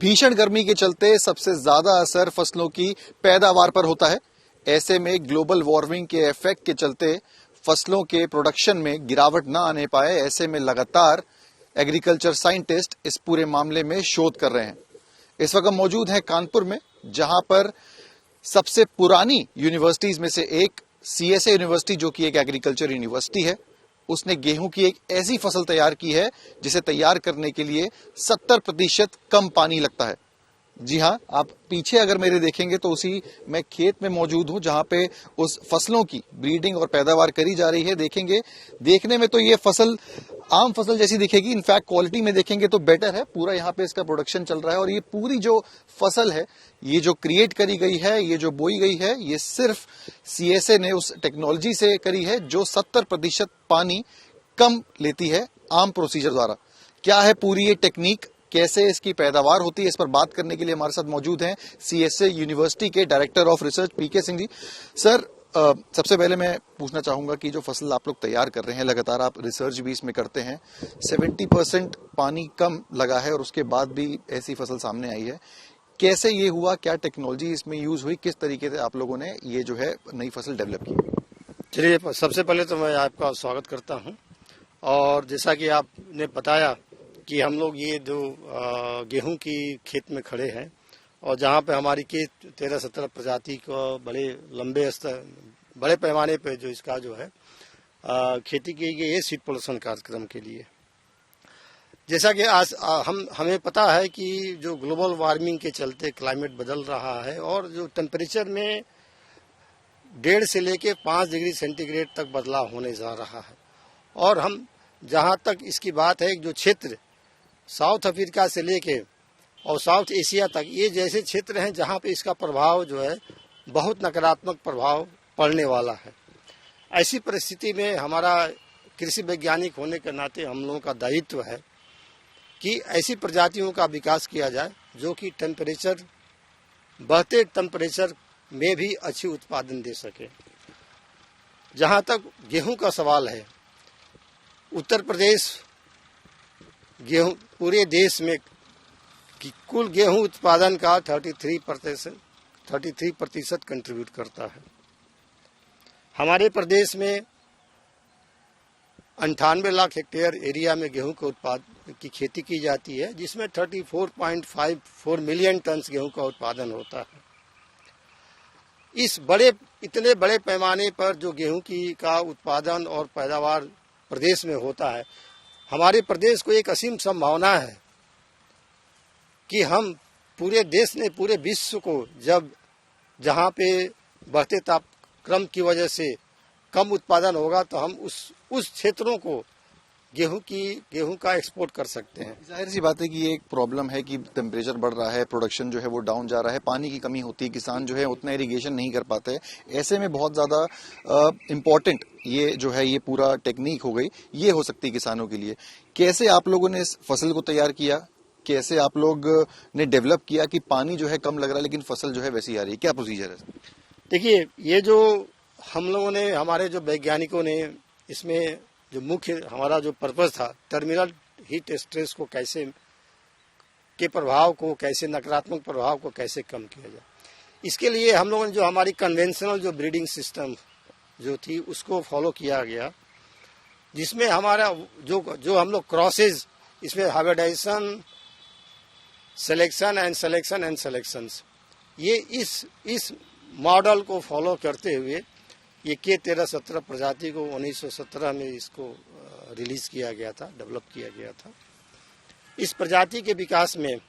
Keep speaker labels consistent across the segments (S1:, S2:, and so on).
S1: भीषण गर्मी के चलते सबसे ज्यादा असर फसलों की पैदावार पर होता है। ऐसे में ग्लोबल वार्मिंग के इफेक्ट के चलते फसलों के प्रोडक्शन में गिरावट न आने पाए, ऐसे में लगातार एग्रीकल्चर साइंटिस्ट इस पूरे मामले में शोध कर रहे हैं। इस वक्त हम मौजूद हैं कानपुर में, जहां पर सबसे पुरानी यूनिवर्सिटीज में से एक CSA यूनिवर्सिटी, जो कि एक एग्रीकल्चर यूनिवर्सिटी है, उसने गेहूं की एक ऐसी फसल तैयार की है जिसे तैयार करने के लिए 70% कम पानी लगता है। जी हां, आप पीछे अगर मेरे देखेंगे तो उसी मैं खेत में मौजूद हूं, जहां पे उस फसलों की ब्रीडिंग और पैदावार करी जा रही है। देखेंगे, देखने में तो ये फसल आम फसल जैसी दिखेगी, इनफैक्ट क्वालिटी में देखेंगे तो बेटर है। पूरा यहाँ पे इसका प्रोडक्शन चल रहा है और ये पूरी जो फसल है, ये जो क्रिएट करी गई है, ये जो बोई गई है, ये सिर्फ CSA ने उस टेक्नोलॉजी से करी है जो 70% पानी कम लेती है आम प्रोसीजर द्वारा। क्या है पूरी ये टेक्निक, कैसे इसकी पैदावार होती है, इस पर बात करने के लिए हमारे साथ मौजूद हैं CSA यूनिवर्सिटी के director of research PK Singh ji. Sir, सबसे पहले मैं पूछना चाहूंगा कि जो फसल आप लोग तैयार कर रहे हैं, लगातार आप रिसर्च भी इसमें करते हैं, 70% पानी कम लगा है और उसके बाद भी ऐसी फसल सामने आई है। कैसे ये हुआ, क्या टेक्नोलॉजी इसमें यूज हुई, किस तरीके से आप लोगों ने ये जो है नई फसल डेवलप की?
S2: चलिए, सबसे पहले तो मैं आपका स्वागत करता हूं। और जैसा कि आपने बताया कि हम लोग ये जो गेहूं की खेत में खड़े हैं और जहां पे हमारी के 13-17 प्रजाति को बड़े पैमाने पे जो इसका जो है खेती की गई है सीड प्रोडक्शन कार्यक्रम के लिए। जैसा कि आज हमें पता है कि जो ग्लोबल वार्मिंग के चलते क्लाइमेट बदल रहा है और जो टेम्परेचर में 1.5 से लेके 5 डिग्री सेंटीग्रेड तक बदलाव होने जा रहा है। और हम जहां तक इसकी बात है, जो क्षेत्र साउथ अफ्रीका से लेके और साउथ एशिया तक, ये जैसे क्षेत्र हैं जहां पे इसका प्रभाव जो है बहुत नकारात्मक प्रभाव पड़ने वाला है। ऐसी परिस्थिति में हमारा कृषि वैज्ञानिक होने के नाते हम लोगों का दायित्व है कि ऐसी प्रजातियों का विकास किया जाए जो कि बढ़ते टेम्परेचर में भी अच्छी उत्पादन दे सके। जहां तक गेहूं का सवाल है, उत्तर प्रदेश गेहूं पूरे देश में कि कुल गेहूं उत्पादन का 33% कंट्रीब्यूट करता है। हमारे प्रदेश में 98 लाख हेक्टेयर एरिया में गेहूं के उत्पादन की खेती की जाती है, जिसमें 34.54 मिलियन टन गेहूं का उत्पादन होता है। इतने बड़े पैमाने पर जो गेहूं का उत्पादन और पैदावार प्रदेश में होता है, हमारे प्रदेश को एक असीम संभावना है कि हम पूरे देश ने पूरे विश्व को जहां पे बढ़ते तापक्रम की वजह से कम उत्पादन होगा तो हम उस क्षेत्रों को गेहूं का एक्सपोर्ट कर सकते हैं।
S1: जाहिर सी बात है कि ये एक प्रॉब्लम है कि टेम्परेचर बढ़ रहा है, प्रोडक्शन जो है वो डाउन जा रहा है, पानी की कमी होती है, किसान जो है उतना इरिगेशन नहीं कर पाते हैं। ऐसे में बहुत ज्यादा इम्पोर्टेंट ये जो है ये पूरा टेक्निक हो गई, ये हो सकती है किसानों के लिए। कैसे आप लोगों ने इस फसल को तैयार किया, कैसे आप लोग ने डेवलप किया कि पानी जो है कम लग रहा है लेकिन फसल जो है वैसी आ रही है, क्या प्रोसीजर है?
S2: देखिए, ये जो हम लोगों ने, हमारे जो वैज्ञानिकों ने, इसमें जो मुख्य हमारा जो पर्पस था, टर्मिनल हीट स्ट्रेस को कैसे नकारात्मक प्रभाव को कैसे कम किया जाए, इसके लिए हम लोगों ने जो हमारी कन्वेंशनल जो ब्रीडिंग सिस्टम जो थी उसको फॉलो किया गया, जिसमें हमारा जो हम लोग क्रॉसेज, इसमें हाइब्रिडाइजेशन, सिलेक्शन एंड सिलेक्शंस, ये इस मॉडल को फॉलो करते हुए ये के 13-17 प्रजाति को 1917 में इसको रिलीज किया गया था, डेवलप किया गया था। इस प्रजाति के विकास में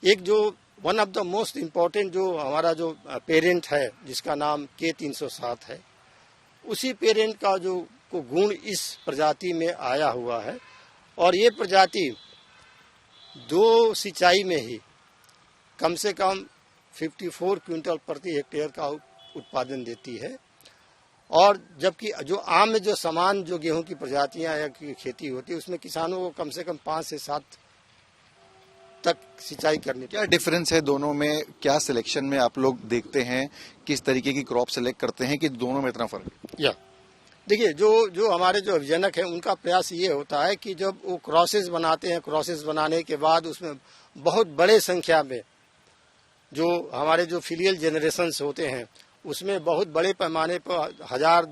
S2: एक जो one of the most important जो हमारा जो पेरेंट है, जिसका नाम K307 है, उसी पेरेंट का जो गुण इस प्रजाति में आया हुआ है। और ये प्रजाति 2 सिंचाई में ही कम से कम 54 क्विंटल प्रति हेक्टेयर का उत्पादन देती है। और जबकि जो आम में जो समान जो गेहूं की प्रजातियां या की खेती होती है, उसमें किसानों को कम से कम 5 से 7 तक सिंचाई करनी।
S1: क्या डिफरेंस है दोनों में? क्या सिलेक्शन में आप लोग देखते हैं, किस तरीके की क्रॉप सिलेक्ट करते हैं कि दोनों में इतना फर्क?
S2: देखिए, जो हमारे जो अभिजनक हैं उनका प्रयास ये होता है कि जब वो क्रॉसेस बनाते हैं, क्रॉसेस बनाने के बाद उसमें बहुत बड़े संख्या में जो हमारे जो फिलियल जनरेशन्स होते हैं उसमें बहुत बड़े पैमाने पर 1000,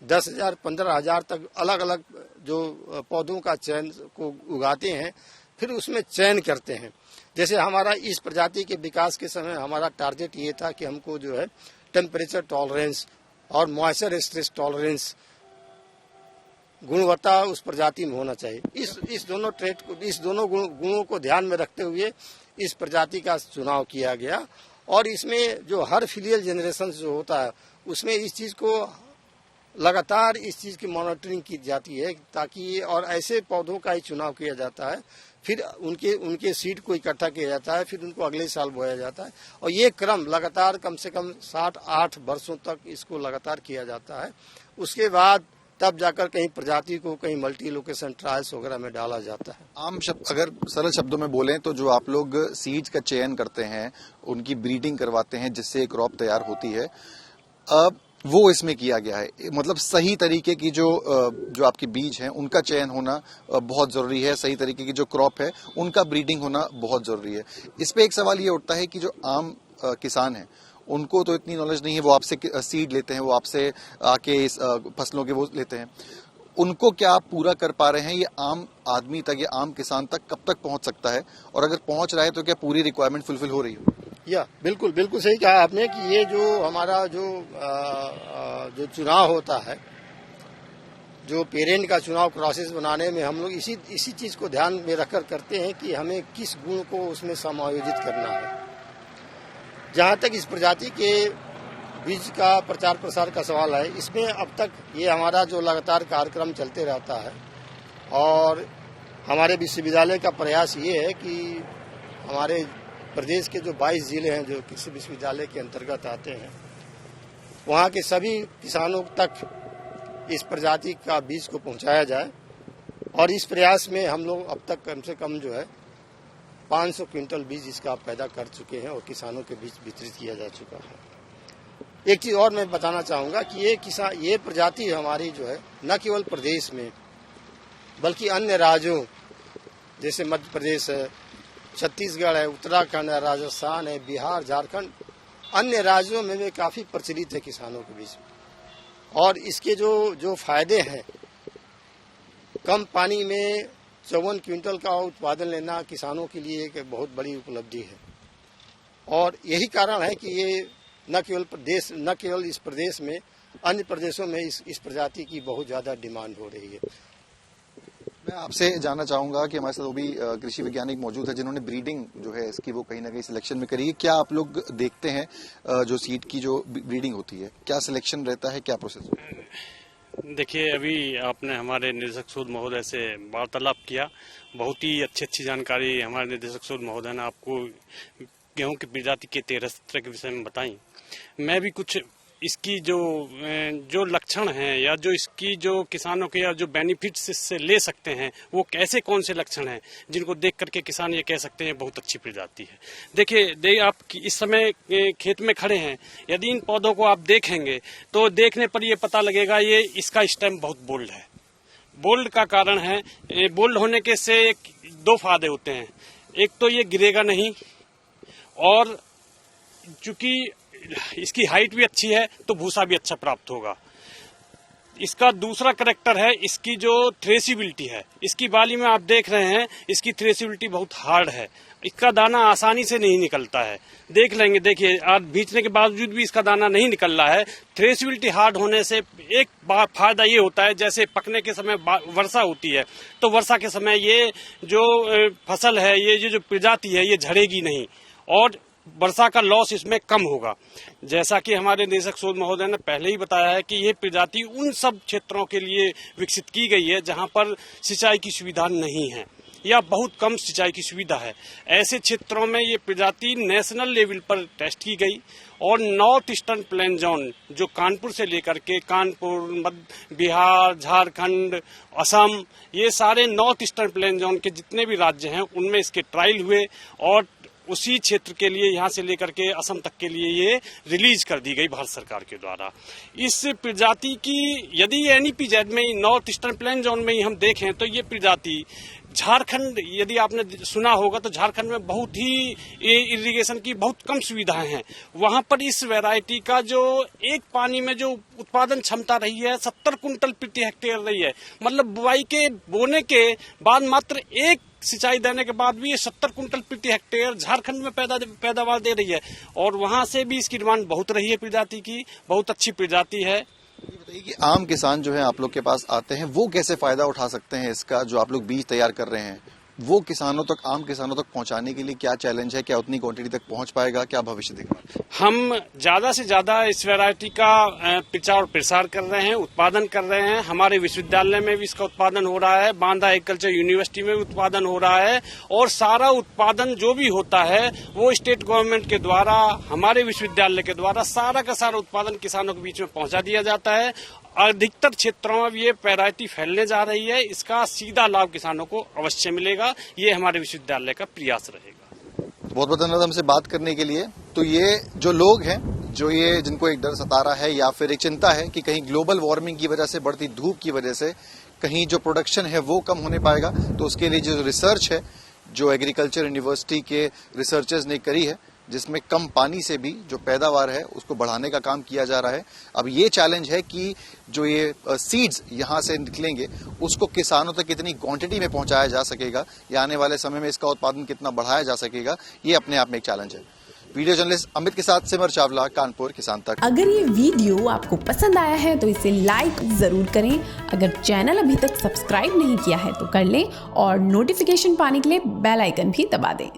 S2: 10,000, 15,000 तक अलग अलग जो पौधों का चयन को उगाते हैं, फिर उसमें चयन करते हैं। जैसे हमारा इस प्रजाति के विकास के समय हमारा टारगेट ये था कि हमको जो है टेम्परेचर टॉलरेंस और मॉइस्चर स्ट्रेस टॉलरेंस गुणवत्ता उस प्रजाति में होना चाहिए। इस दोनों ट्रेट को, इस दोनों गुणों को ध्यान में रखते हुए इस प्रजाति का चुनाव किया गया। और इसमें जो हर फिलियल जनरेशन जो होता है उसमें इस चीज को लगातार इस चीज की मॉनिटरिंग की जाती है, ताकि और ऐसे पौधों का ही चुनाव किया जाता है। फिर उनके सीड को इकट्ठा किया जाता है, फिर उनको अगले साल बोया जाता है। और ये क्रम लगातार कम से कम 7-8 वर्षों तक इसको लगातार किया जाता है। उसके बाद तब जाकर कहीं प्रजाति को कहीं मल्टी लोकेशन ट्रायल्स वगैरह में डाला जाता है।
S1: आम शब्द, अगर सरल शब्दों में बोलें तो जो आप लोग सीड्स का चयन करते हैं, उनकी ब्रीडिंग करवाते हैं जिससे क्रॉप तैयार होती है, अब वो इसमें किया गया है। मतलब सही तरीके की जो आपके बीज हैं उनका चयन होना बहुत जरूरी है, सही तरीके की जो क्रॉप है उनका ब्रीडिंग होना बहुत जरूरी है। इस पे एक सवाल ये उठता है कि जो आम किसान हैं उनको तो इतनी नॉलेज नहीं है, वो आपसे सीड लेते हैं, वो आपसे आके इस फसलों के वो लेते हैं, उनको क्या आप पूरा कर पा रहे हैं? ये आम आदमी तक या आम किसान तक कब तक पहुंच सकता है, और अगर पहुंच रहा है तो क्या पूरी रिक्वायरमेंट फुलफिल हो रही है?
S2: या बिल्कुल बिल्कुल सही कहा आपने कि ये जो हमारा जो चुनाव होता है, जो पेरेंट का चुनाव क्रॉसेस बनाने में हम लोग इसी चीज को ध्यान में रखकर करते हैं कि हमें किस गुण को उसमें समायोजित करना है। जहाँ तक इस प्रजाति के बीज का प्रचार प्रसार का सवाल है, इसमें अब तक ये हमारा जो लगातार कार्यक्रम चलते रहता है। और हमारे विश्वविद्यालय का प्रयास ये है कि हमारे प्रदेश के जो 22 जिले हैं जो कृषि विश्वविद्यालय के अंतर्गत आते हैं, वहाँ के सभी किसानों तक इस प्रजाति का बीज को पहुँचाया जाए। और इस प्रयास में हम लोग अब तक कम से कम जो है 500 क्विंटल बीज इसका पैदा कर चुके हैं और किसानों के बीच वितरित किया जा चुका है। एक चीज और मैं बताना चाहूँगा कि ये प्रजाति हमारी जो है न केवल प्रदेश में बल्कि अन्य राज्यों जैसे मध्य प्रदेश है, छत्तीसगढ़ है, उत्तराखंड है, राजस्थान है, बिहार, झारखंड, अन्य राज्यों में भी काफी प्रचलित है किसानों के बीच। और इसके जो फायदे हैं, कम पानी में 54 क्विंटल का उत्पादन लेना किसानों के लिए एक बहुत बड़ी उपलब्धि है। और यही कारण है कि ये न केवल इस प्रदेश में, अन्य प्रदेशों में इस प्रजाति की बहुत ज्यादा डिमांड हो रही है।
S1: मैं आपसे जानना चाहूंगा कि हमारे साथ वो भी कृषि वैज्ञानिक मौजूद है जिन्होंने ब्रीडिंग जो है इसकी वो कहीं ना कहीं सिलेक्शन में करी है। क्या आप लोग देखते हैं जो सीड की जो ब्रीडिंग होती है, क्या सिलेक्शन रहता है, क्या प्रोसेस?
S3: देखिए, अभी आपने हमारे निदेशक शोध महोदय से वार्तालाप किया, बहुत ही अच्छी जानकारी हमारे निदेशक शोध महोदय ने आपको गेहूं की प्रजाति के 13 सत्र के विषय में बताई। मैं भी कुछ इसकी जो लक्षण हैं या जो इसकी जो किसानों के या जो बेनिफिट्स इससे ले सकते हैं वो कैसे, कौन से लक्षण हैं जिनको देख करके किसान ये कह सकते हैं बहुत अच्छी प्रजाति है। देखिए आप इस समय खेत में खड़े हैं, यदि इन पौधों को आप देखेंगे तो देखने पर ये पता लगेगा ये इसका स्टेम बहुत बोल्ड है। बोल्ड का कारण है, बोल्ड होने के से 2 फायदे होते हैं। एक तो ये गिरेगा नहीं, और चूंकि इसकी हाइट भी अच्छी है तो भूसा भी अच्छा प्राप्त होगा। इसका दूसरा करैक्टर है इसकी जो थ्रेसिबिलिटी है। इसकी बाली में आप देख रहे हैं इसकी थ्रेसिबिलिटी बहुत हार्ड है, इसका दाना आसानी से नहीं निकलता है। देख लेंगे, देखिए आज भींचने के बावजूद भी इसका दाना नहीं निकल रहा है। थ्रेसिबिलिटी हार्ड होने से एक फायदा ये होता है, जैसे पकने के समय वर्षा होती है तो वर्षा के समय ये जो फसल है, ये जो प्रजाति है, ये झड़ेगी नहीं और वर्षा का लॉस इसमें कम होगा। जैसा कि हमारे निदेशक शोध महोदय ने पहले ही बताया है कि ये प्रजाति उन सब क्षेत्रों के लिए विकसित की गई है जहां पर सिंचाई की सुविधा नहीं है या बहुत कम सिंचाई की सुविधा है। ऐसे क्षेत्रों में ये प्रजाति नेशनल लेवल पर टेस्ट की गई और नॉर्थ ईस्टर्न प्लेन जोन जो कानपुर से लेकर के कानपुर, बिहार, झारखंड, असम, ये सारे नॉर्थ ईस्टर्न प्लेन जोन के जितने भी राज्य हैं उनमें इसके ट्रायल हुए और उसी क्षेत्र के लिए यहाँ से लेकर के असम तक के लिए ये रिलीज कर दी गई भारत सरकार के द्वारा। इस प्रजाति की यदि NEPZ में नॉर्थ ईस्टर्न प्लेन जोन में ही हम देखें तो ये प्रजाति झारखंड, यदि आपने सुना होगा तो झारखंड में बहुत ही इरिगेशन की बहुत कम सुविधाएं हैं। वहां पर इस वैरायटी का जो एक पानी में जो उत्पादन क्षमता रही है 70 कुंटल प्रति हेक्टेयर रही है। मतलब बुआई के बोने के बाद मात्र एक सिंचाई देने के बाद भी ये 70 कुंटल प्रति हेक्टेयर झारखंड में पैदावार दे रही है। और वहां से भी इसकी डिमांड बहुत रही है प्रजाति की, बहुत अच्छी प्रजाति है।
S1: ये बताइए कि आम किसान जो है आप लोग के पास आते हैं वो कैसे फायदा उठा सकते हैं इसका, जो आप लोग बीज तैयार कर रहे हैं वो किसानों तक, आम किसानों तक पहुंचाने के लिए क्या चैलेंज है, क्या उतनी क्वांटिटी तक पहुंच पाएगा, क्या भविष्य दिख रहा है?
S3: हम ज्यादा से ज्यादा इस वैरायटी का प्रचार और प्रसार कर रहे हैं, उत्पादन कर रहे हैं। हमारे विश्वविद्यालय में भी इसका उत्पादन हो रहा है, बांदा एग्रीकल्चर यूनिवर्सिटी में भी उत्पादन हो रहा है। और सारा उत्पादन जो भी होता है वो स्टेट गवर्नमेंट के द्वारा, हमारे विश्वविद्यालय के द्वारा सारा का सारा उत्पादन किसानों के बीच में पहुंचा दिया जाता है। अधिकतर क्षेत्रों में ये वैरायटी फैलने जा रही है, इसका सीधा लाभ किसानों को अवश्य मिलेगा। ये हमारे विश्वविद्यालय का प्रयास रहेगा।
S1: बहुत बहुत धन्यवाद हमसे बात करने के लिए। तो ये जो लोग हैं, जो ये जिनको एक डर सता रहा है या फिर एक चिंता है कि कहीं ग्लोबल वार्मिंग की वजह से, बढ़ती धूप की वजह से कहीं जो प्रोडक्शन है वो कम होने पाएगा, तो उसके लिए जो रिसर्च है जो एग्रीकल्चर यूनिवर्सिटी के रिसर्चर्स ने करी है, जिसमें कम पानी से भी जो पैदावार है उसको बढ़ाने का काम किया जा रहा है। अब ये चैलेंज है कि जो ये सीड्स यहाँ से निकलेंगे उसको किसानों तक कितनी क्वांटिटी में पहुंचाया जा सकेगा या आने वाले समय में इसका उत्पादन कितना बढ़ाया जा सकेगा, ये अपने आप में एक चैलेंज है। वीडियो जर्नलिस्ट अमित के साथ सिमर चावला, कानपुर किसान तक।
S4: अगर ये वीडियो आपको पसंद आया है तो इसे लाइक जरूर करें। अगर चैनल अभी तक सब्सक्राइब नहीं किया है तो कर लें और नोटिफिकेशन पाने के लिए बेल आइकन भी दबा दें।